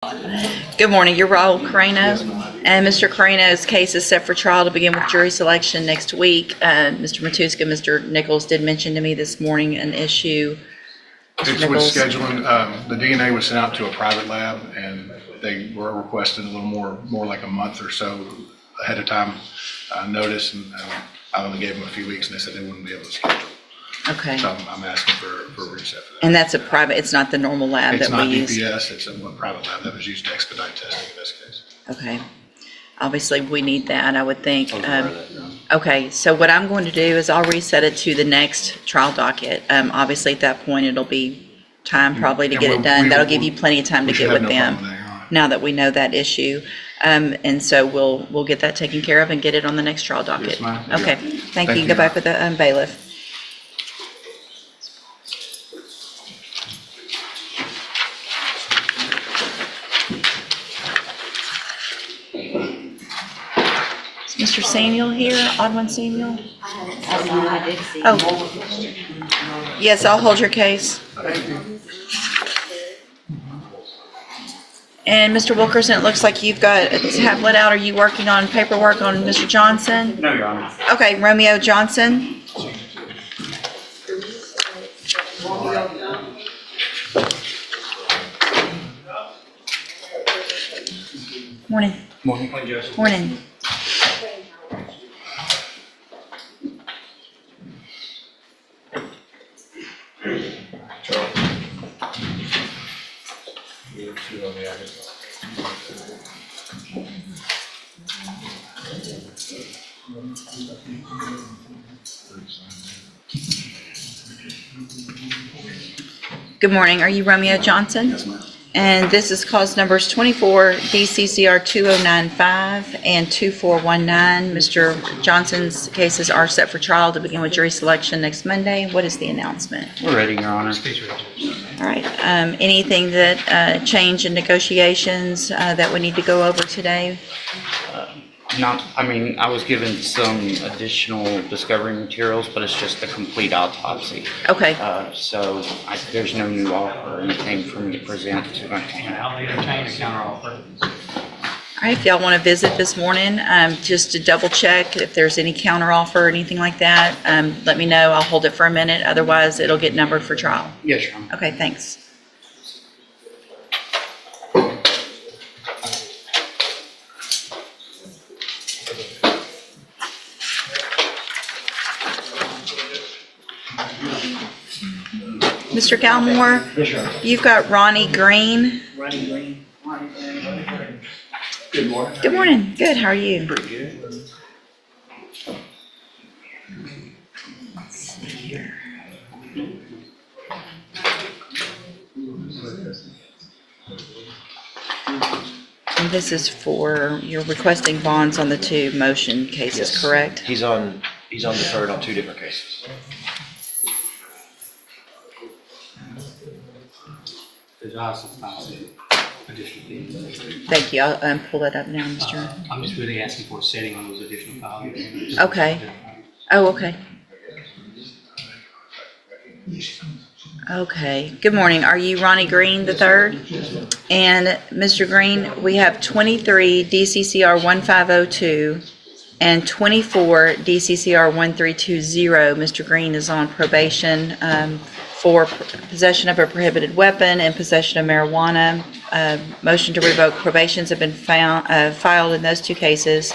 Good morning. You're Raul Carreno. And Mr. Carreno's case is set for trial to begin with jury selection next week. Mr. Matuska, Mr. Nichols did mention to me this morning an issue. It's with scheduling. The DNA was sent out to a private lab, and they were requested a little more like a month or so ahead of time notice, and I only gave them a few weeks, and they said they wouldn't be able to schedule. Okay. So I'm asking for a reset for that. And that's a private, it's not the normal lab that we use? It's not DPS, it's a private lab that was used to expedite testing in this case. Okay. Obviously, we need that, I would think. Okay, so what I'm going to do is I'll reset it to the next trial docket. Obviously, at that point, it'll be time probably to get it done. That'll give you plenty of time to get with them now that we know that issue. And so we'll get that taken care of and get it on the next trial docket. Yes, ma'am. Okay, thank you. Go back with the bailiff. Is Mr. Samuel here? Oddman Samuel? Oh, yes, I'll hold your case. And Mr. Wilkerson, it looks like you've got a tablet out. Are you working on paperwork on Mr. Johnson? No, Your Honor. Okay, Romeo Johnson. Morning. Morning. Morning. Good morning. Are you Romeo Johnson? Yes, ma'am. And this is cause numbers 24 DCCR 2095 and 2419. Mr. Johnson's cases are set for trial to begin with jury selection next Monday. What is the announcement? We're ready, Your Honor. All right. Anything that changed in negotiations that we need to go over today? I was given some additional discovery materials, but it's just a complete autopsy. Okay. So there's no new offer or anything for me to present to my client. I'll entertain a counteroffer. All right. If y'all want to visit this morning, just to double check if there's any counteroffer or anything like that, let me know. I'll hold it for a minute. Otherwise, it'll get numbered for trial. Yes, Your Honor. Okay. Thanks. Mr. Galmore, you've got Ronnie Green. Good morning. Good morning. Good. How are you? Pretty good. Let's see here. And this is for, you're requesting bonds on the two motion cases, Yes. correct? He's on deferred on two different cases. There's also additional fees. Thank you. I'll pull that up now, Mr. I'm just really asking for a setting on those additional files. Okay. Oh, okay. Okay. Good morning. Are you Ronnie Green the third? And Mr. Green, we have 23 DCCR 1502 and 24 DCCR 1320. Mr. Green is on probation for possession of a prohibited weapon and possession of marijuana. Motion to revoke probations have been filed in those two cases.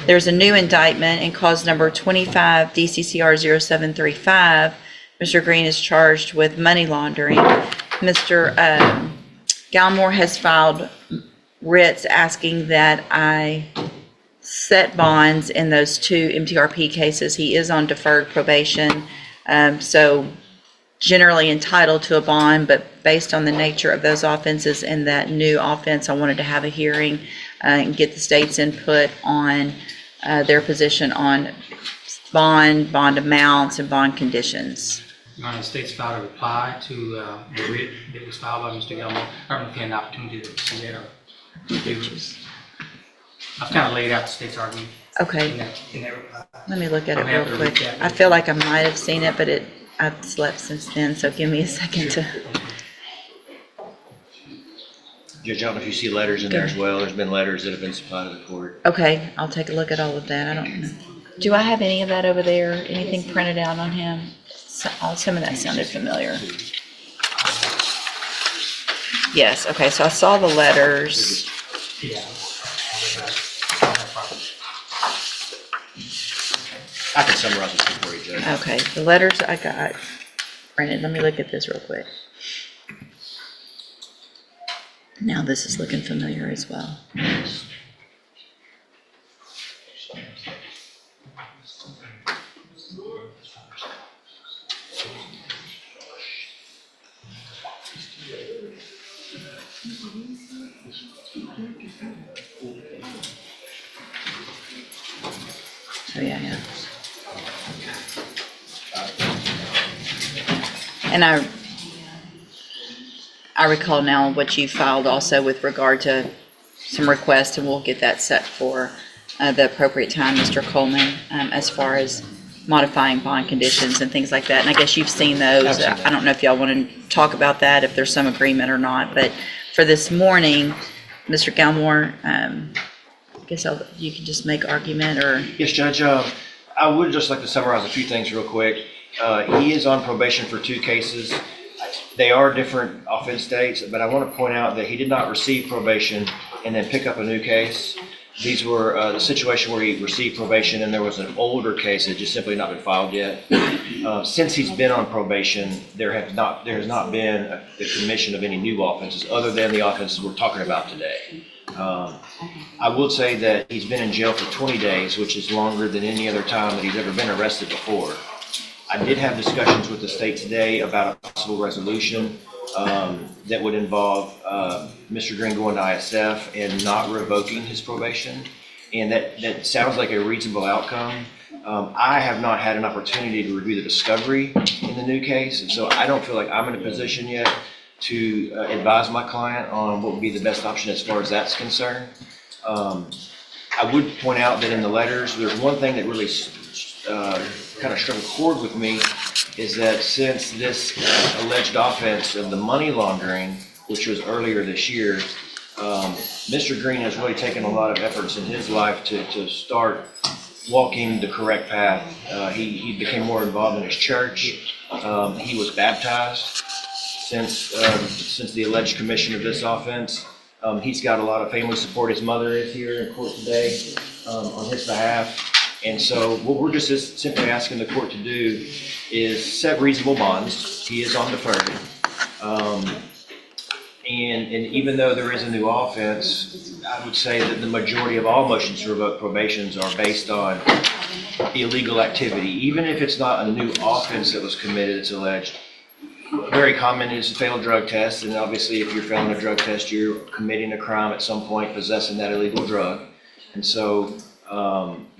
There's a new indictment in cause number 25 DCCR 0735. Mr. Green is charged with money laundering. Mr. Galmore has filed writs asking that I set bonds in those two MTRP cases. He is on deferred probation, so generally entitled to a bond, but based on the nature of those offenses and that new offense, I wanted to have a hearing and get the state's input on their position on bond amounts and bond conditions. The state's filed a reply to the writ that was filed by Mr. Gilmore. I don't know if you had an opportunity to see that or review it. I've kind of laid out the state's argument Okay, in that reply. let me look at it I'm happy real to read quick. that. I feel like I might have seen it, but I've slept since then, so give me a second to. Judge, I don't know if you see letters in there as well. There's been letters that have been supplied to the court. Okay, I'll take a look at all of that. I don't know. Do I have any of that over there? Anything printed out on him? Some of that sounded familiar. Yes, okay, so I saw the letters. Yeah. I can summarize this for you, Judge. Okay, the letters I got printed. Let me look at this real quick. Now this is looking familiar as well. So yeah. And I recall now what you filed also with regard to some requests, and we'll get that set for the appropriate time, Mr. Coleman, as far as modifying bond conditions and things like that. And I guess you've seen those. Absolutely. I don't know if y'all want to talk about that, if there's some agreement or not, but for this morning, Mr. Galmore, I guess you can just make argument or... Yes, Judge. I would just like to summarize a few things real quick. He is on probation for 2 cases. They are different offense dates, but I want to point out that he did not receive probation and then pick up a new case. These were the situation where he received probation and there was an older case that just simply not been filed yet. Since he's been on probation, there has not been the commission of any new offenses other than the offenses we're talking about today. I will say that he's been in jail for 20 days, which is longer than any other time that he's ever been arrested before. I did have discussions with the state today about a possible resolution that would involve Mr. Green going to ISF and not revoking his probation. And that sounds like a reasonable outcome. I have not had an opportunity to review the discovery in the new case, and so I don't feel like I'm in a position yet to advise my client on what would be the best option as far as that's concerned. I would point out that in the letters, there's one thing that really kind of struck a chord with me, is that since this alleged offense of the money laundering, which was earlier this year, Mr. Green has really taken a lot of efforts in his life to start walking the correct path. He became more involved in his church. He was baptized since the alleged commission of this offense. He's got a lot of family support. His mother is here in court today on his behalf. And so what we're just simply asking the court to do is set reasonable bonds. He is on deferred. And even though there is a new offense, I would say that the majority of all motions to revoke probations are based on illegal activity. Even if it's not a new offense that was committed, it's alleged. Very common is a failed drug test, and obviously if you're failing a drug test, you're committing a crime at some point, possessing that illegal drug. And so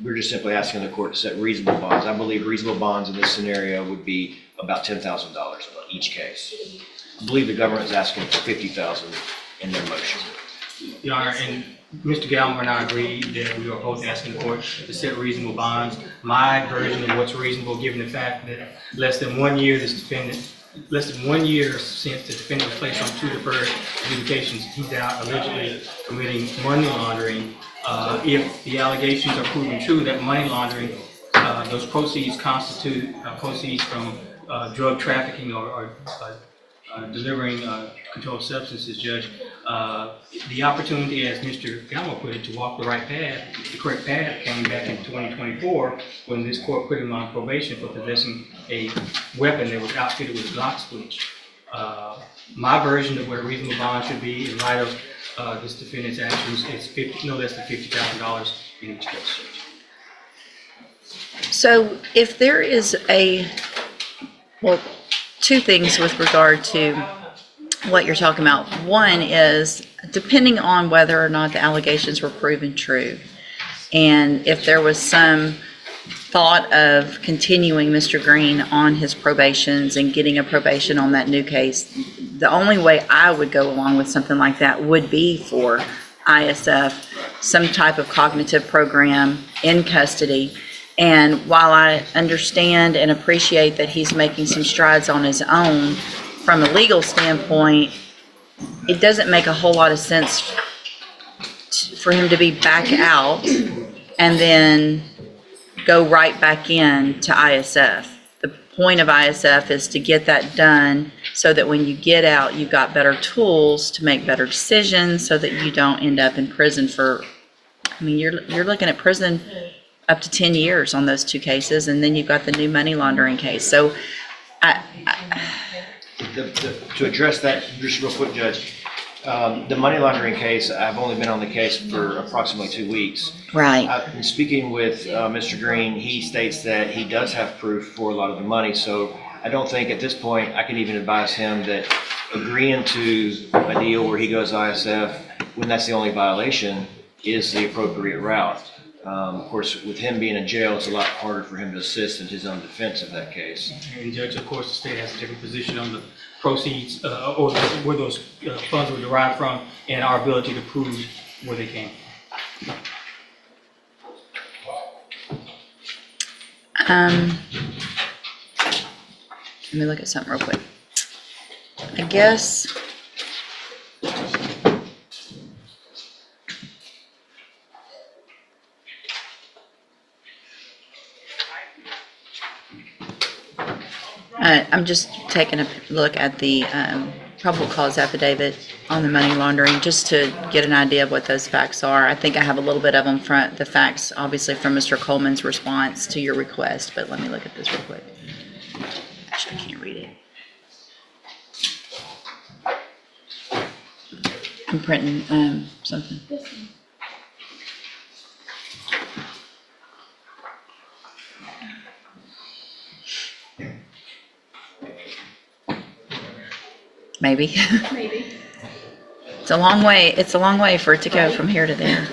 we're just simply asking the court to set reasonable bonds. I believe reasonable bonds in this scenario would be about $10,000 on each case. I believe the government is asking for $50,000 in their motion. Your Honor, and Mr. Galmore and I agreed that we are both asking the court to set reasonable bonds. My version of what's reasonable, given the fact that less than 1 year since the defendant was placed on 2 deferred adjudications, he's out allegedly committing money laundering. If the allegations are proven true that money laundering, those proceeds constitute proceeds from drug trafficking or delivering controlled substances, Judge, the opportunity, as Mr. Galmore put it, to walk the right path, the correct path, came back in 2024 when this court put him on probation for possessing a weapon that was outfitted with Glock switch. My version of what a reasonable bond should be in light of this defendant's actions is no less than $50,000 in each case. So if there is well, 2 things with regard to what you're talking about. One is, depending on whether or not the allegations were proven true, and if there was some thought of continuing Mr. Green on his probations and getting a probation on that new case, the only way I would go along with something like that would be for ISF, some type of cognitive program in custody. And while I understand and appreciate that he's making some strides on his own, from a legal standpoint, it doesn't make a whole lot of sense for him to be back out and then go right back in to ISF. The point of ISF is to get that done so that when you get out, you've got better tools to make better decisions so that you don't end up in prison for, I mean, you're looking at prison up to 10 years on those two cases, and then you've got the new money laundering case. So To address that, just real quick, Judge, the money laundering case, I've only been on the case for approximately 2 weeks. right. I've been speaking with Mr. Green. He states that he does have proof for a lot of the money, so I don't think at this point I can even advise him that agreeing to a deal where he goes ISF when that's the only violation is the appropriate route. Of course, with him being in jail, it's a lot harder for him to assist in his own defense of that case. And Judge, of course, the state has a different position on the proceeds or where those funds were derived from and our ability to prove where they came. Let me look at something real quick. I guess. I'm just taking a look at the probable cause affidavit on the money laundering, just to get an idea of what those facts are. I think I have a little bit of them from the facts, obviously, from Mr. Coleman's response to your request, but let me look at this real quick. Actually, I can't read it. I'm printing something. Maybe. Maybe. It's a long way for it to go from here to there.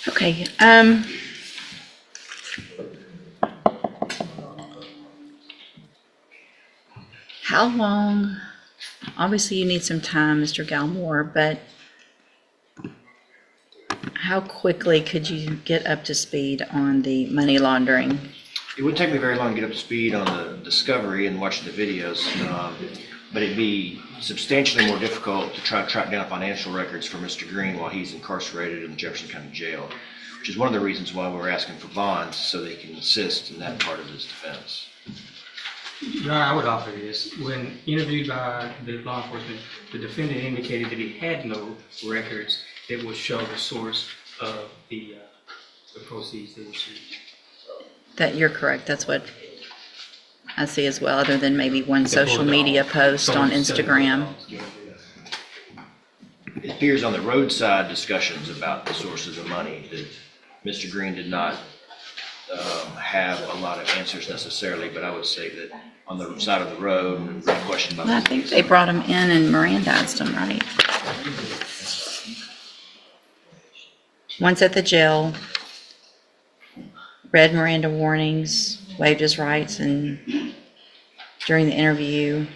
Okay, how long, obviously you need some time, Mr. Galmore, but how quickly could you get up to speed on the money laundering? It wouldn't take me very long to get up to speed on the discovery and watching the videos, but it'd be substantially more difficult to try to track down financial records for Mr. Green while he's incarcerated in the Jefferson County Jail, which is one of the reasons why we're asking for bonds, so that he can assist in that part of his defense. Your Honor, I would offer this. When interviewed by the law enforcement, the defendant indicated that he had no records that would show the source of the proceeds they received. That you're correct, that's what I see as well, other than maybe one social media post on Instagram. it appears on the roadside discussions about the sources of money that Mr. Green did not have a lot of answers necessarily, but I would say that on the side of the road, and the question about. Well, I think they brought him in and Mirandized him, right? Once at the jail, read Miranda warnings, waived his rights, and during the interview,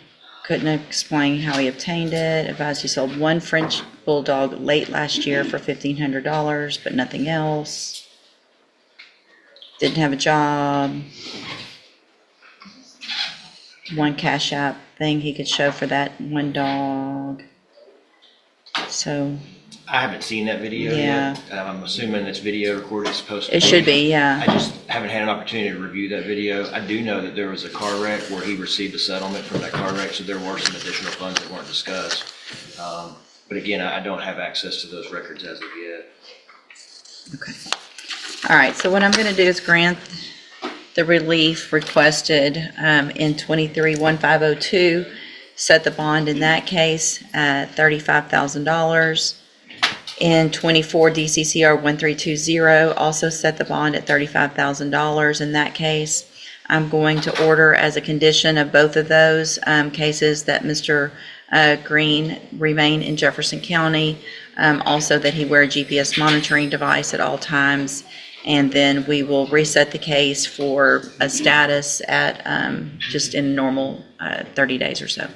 couldn't explain how he obtained it, advised he sold one French bulldog late last year for $1,500, but nothing else. Didn't have a job. One Cash App thing he could show for that one dog. So, I haven't seen that video Yeah. yet. I'm assuming this video recording is supposed to. it should be, yeah. I just haven't had an opportunity to review that video. I do know that there was a car wreck where he received a settlement from that car wreck, so there were some additional funds that weren't discussed. But again, I don't have access to those records as of yet. Okay. All right, so what I'm going to do is grant the relief requested in 23-1502, set the bond in that case at $35,000. In 24 DCCR 1320, also set the bond at $35,000 in that case. I'm going to order as a condition of both of those cases that Mr. Green remain in Jefferson County, also that he wear a GPS monitoring device at all times, and then we will reset the case for a status at just in normal 30 days or so.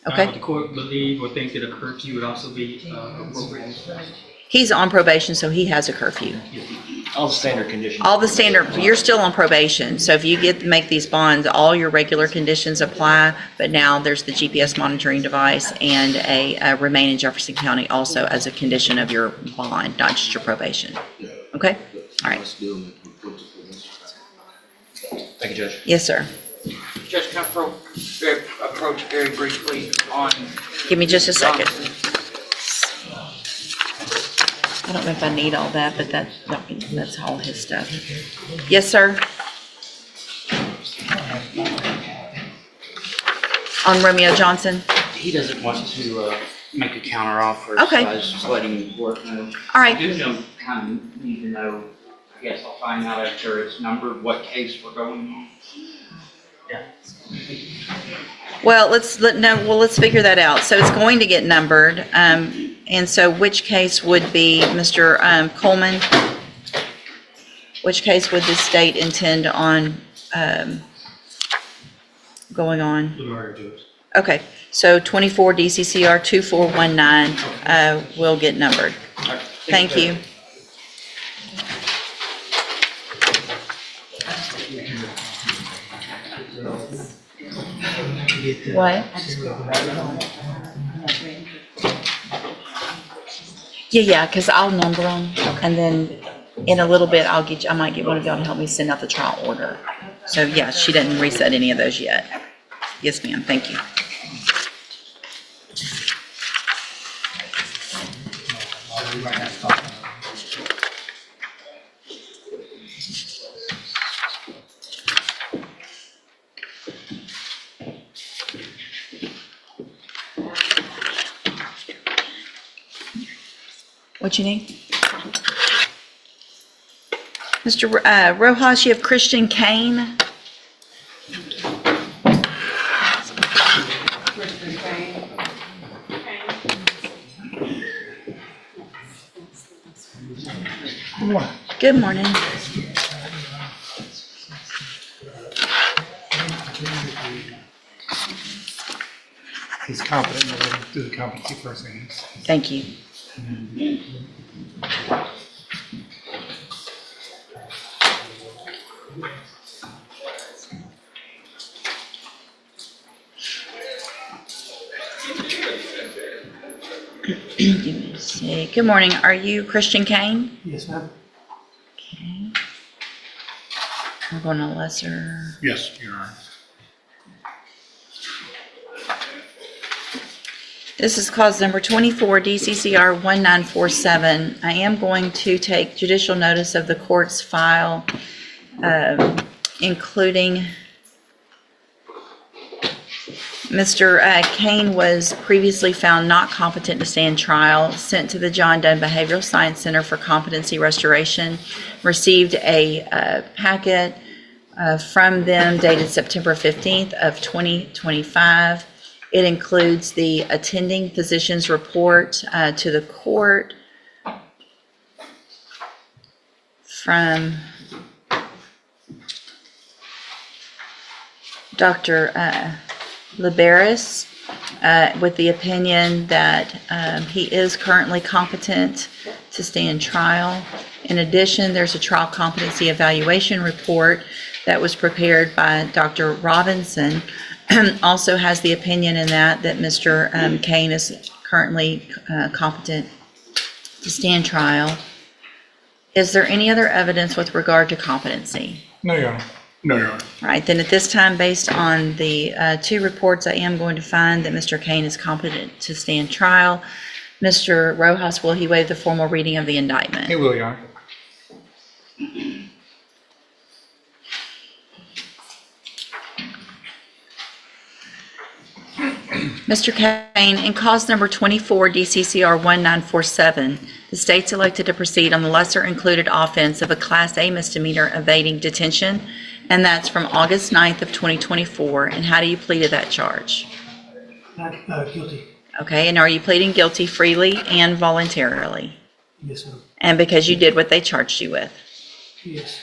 Would Okay? the court believe or think that a curfew would also be appropriate? He's on probation, so he has a curfew. All the standard conditions. All the standard, you're still on probation, so if you make these bonds, all your regular conditions apply, but now there's the GPS monitoring device and a remain in Jefferson County also as a condition of your bond, not just your probation. Okay? All right. Thank you, Judge. Yes, sir. Judge, can I approach very briefly on? Give me just a second. I don't know if I need all that, but that's all his stuff. Yes, sir? On Romeo Johnson? He doesn't want to make a counteroffer. Okay. So I was just letting the court know. All I right. do know, kind of need to know, I guess I'll find out after it's numbered, what case we're going on. Yeah. Well, let's figure that out. So it's going to get numbered. And so which case would be, Mr. Coleman? Which case would the state intend on going on? The murder, Judge. Okay, so 24 DCCR 2419 will get numbered. All right. Thank you. What? Yeah, because I'll number them, and then in a little bit, I might get one of y'all to help me send out the trial order. So yeah, she didn't reset any of those yet. Yes, ma'am, thank you. What you need? Mr. Rojas, you have Christian Kane. Good morning. He's competent, we'll do the competency first things. Thank you. Give me a sec. Good morning. Are you Christian Kane? Yes, ma'am. Okay. We're going to lesser. Yes, you're right. This is cause number 24, DCCR 1947. I am going to take judicial notice of the court's file, including Mr. Kane was previously found not competent to stand trial, sent to the John Dunn Behavioral Science Center for Competency Restoration, received a packet from them dated September 15th of 2025. It includes the attending physician's report to the court from Dr. Liberis with the opinion that he is currently competent to stand trial. In addition, there's a trial competency evaluation report that was prepared by Dr. Robinson. Also has the opinion in that Mr. Kane is currently competent to stand trial. Is there any other evidence with regard to competency? No, Your Honor. No, Your Honor. All right, then at this time, based on the two reports, I am going to find that Mr. Kane is competent to stand trial. Mr. Rojas, will he waive the formal reading of the indictment? He will, Your Honor. Mr. Kane, in cause number 24 DCCR 1947, the state's elected to proceed on the lesser included offense of a Class A misdemeanor evading detention, and that's from August 9th of 2024. And how do you plead to that charge? Guilty. Okay, and are you pleading guilty freely and voluntarily? Yes, sir. And because you did what they charged you with? Yes.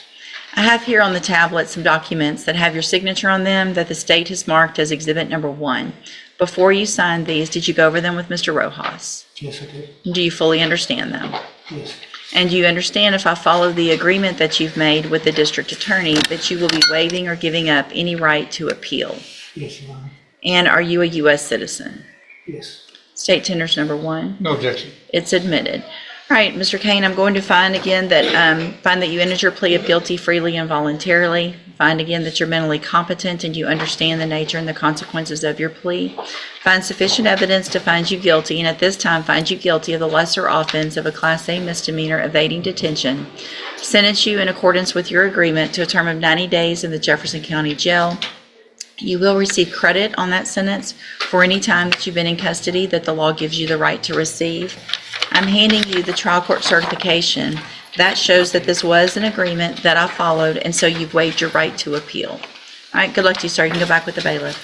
I have here on the tablet some documents that have your signature on them that the state has marked as exhibit number 1. Before you signed these, did you go over them with Mr. Rojas? Yes, I did. Do you fully understand them? Yes. And do you understand, if I follow the agreement that you've made with the district attorney, that you will be waiving or giving up any right to appeal? Yes, Your Honor. And are you a U.S. citizen? Yes. State tenders number 1. No objection. It's admitted. All right, Mr. Kane, I'm going to find again that, find that you entered your plea of guilty freely and voluntarily. Find again that you're mentally competent and you understand the nature and the consequences of your plea. Find sufficient evidence to find you guilty, and at this time find you guilty of the lesser offense of a Class A misdemeanor evading detention. Sentence you in accordance with your agreement to a term of 90 days in the Jefferson County Jail. You will receive credit on that sentence for any time that you've been in custody that the law gives you the right to receive. I'm handing you the trial court certification. That shows that this was an agreement that I followed, and so you've waived your right to appeal. All right, good luck to you, sir. You can go back with the bailiff.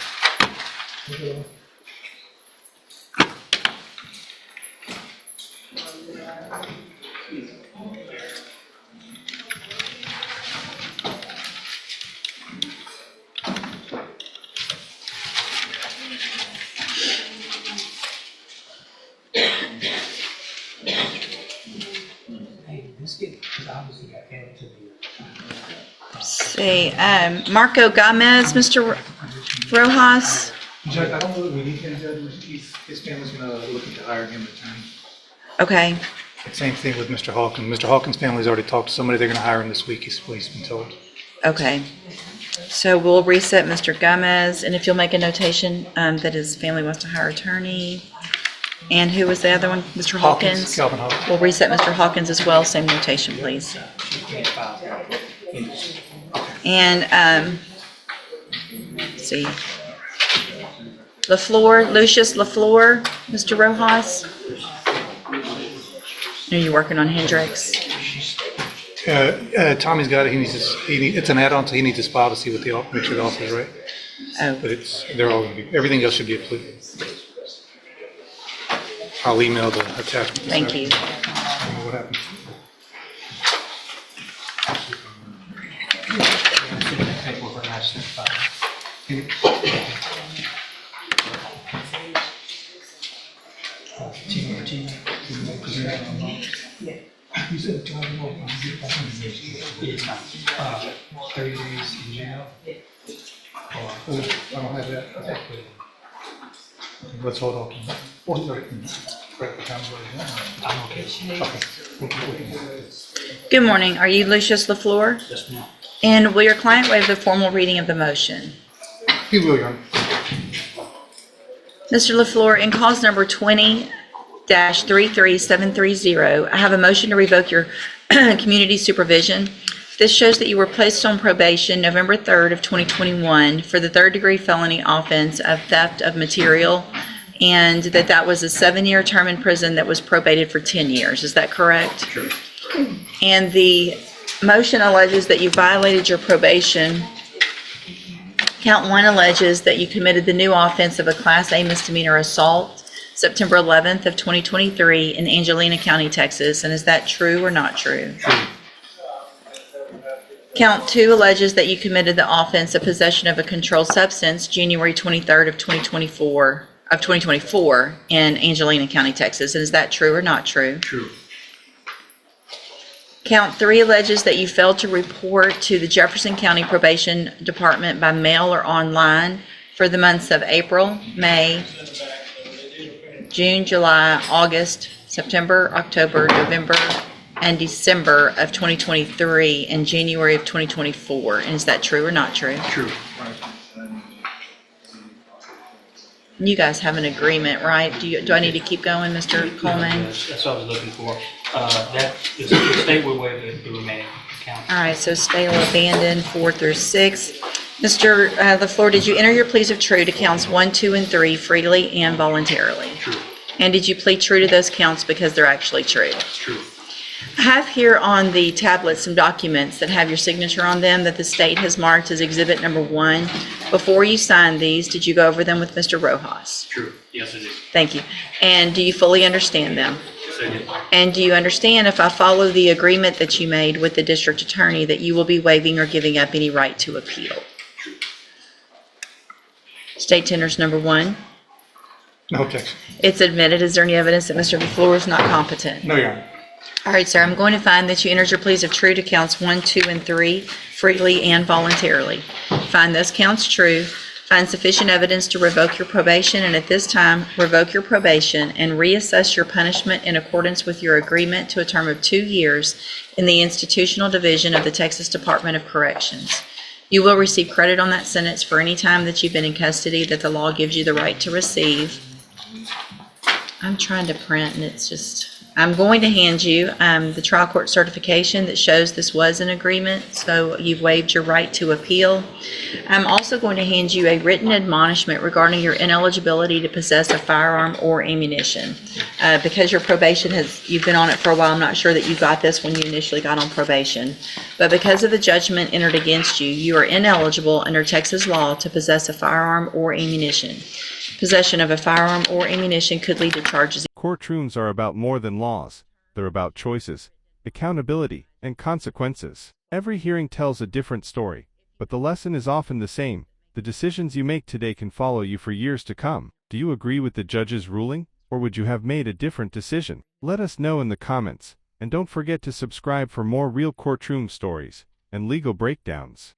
Hey, this kid, because obviously got added to the. See, Marco Gomez, Mr. Rojas. Judge, I don't know that we need him, Judge. His family's gonna looking to hire him an attorney. Okay, Same thing with Mr. Hawkins. Mr. Hawkins' family's already talked to somebody. They're gonna hire him this week, he's been told. okay. So we'll reset Mr. Gomez, and if you'll make a notation that his family wants to hire attorney. And who was the other one? Mr. Hawkins? Calvin Hawkins. We'll reset Mr. Hawkins as well, same notation, please. And, let's see. Lucius LaFleur, Mr. Rojas? Are you working on Hendricks? Tommy's got it. It's an add-on, so he needs his file to see what make sure the officer's right. Oh, But they're all gonna be, everything else should be a plea. I'll email the attachment. thank you. I don't know what happened. You said charge him off. 30 days in jail. I don't have that. Let's hold on. Oh, he's already. Correct the time, I'm okay. Good morning. Are you Lucius LaFleur? Yes, ma'am. And will your client waive the formal reading of the motion? He will, Your Honor. Mr. LaFleur, in cause number 20-33730, I have a motion to revoke your community supervision. This shows that you were placed on probation November 3rd of 2021 for the third-degree felony offense of theft of material, and that was a 7-year term in prison that was probated for 10 years. Is that correct? Sure. And the motion alleges that you violated your probation. Count 1 alleges that you committed the new offense of a Class A misdemeanor assault September 11th of 2023 in Angelina County, Texas. And is that true or not true? True. Count 2 alleges that you committed the offense of possession of a controlled substance January 23rd of 2024 in Angelina County, Texas. And is that true or not true? True. Count 3 alleges that you failed to report to the Jefferson County Probation Department by mail or online for the months of April, May, June, July, August, September, October, November, and December of 2023 and January of 2024. And is that true or not true? True. You guys have an agreement, right? Do I need to keep going, Mr. Coleman? That's what I was looking for. That, the state will waive the remaining counts. All right, so stay abandoned 4 through 6. Mr. LaFleur, did you enter your pleas of true to counts 1, 2, and 3 freely and voluntarily? True. And did you plead true to those counts because they're actually true? True. I have here on the tablet some documents that have your signature on them that the state has marked as Exhibit Number 1. Before you signed these, did you go over them with Mr. Rojas? True. Yes, I did. Thank you. And do you fully understand them? Yes, I did. And do you understand, if I follow the agreement that you made with the district attorney, that you will be waiving or giving up any right to appeal? True. State tenders number 1. No objection. It's admitted. Is there any evidence that Mr. LaFleur is not competent? No, Your Honor. All right, sir, I'm going to find that you entered your pleas of true to counts 1, 2, and 3 freely and voluntarily. Find those counts true. Find sufficient evidence to revoke your probation, and at this time, revoke your probation and reassess your punishment in accordance with your agreement to a term of 2 years in the Institutional Division of the Texas Department of Corrections. You will receive credit on that sentence for any time that you've been in custody that the law gives you the right to receive. I'm trying to print, and it's just... I'm going to hand you the trial court certification that shows this was an agreement, so you've waived your right to appeal. I'm also going to hand you a written admonishment regarding your ineligibility to possess a firearm or ammunition. Because your probation you've been on it for a while, I'm not sure that you got this when you initially got on probation. But because of the judgment entered against you, you are ineligible under Texas law to possess a firearm or ammunition. Possession of a firearm or ammunition could lead to charges. Courtrooms are about more than laws. They're about choices, accountability, and consequences. Every hearing tells a different story, but the lesson is often the same. The decisions you make today can follow you for years to come. Do you agree with the judge's ruling, or would you have made a different decision? Let us know in the comments, and don't forget to subscribe for more real courtroom stories and legal breakdowns.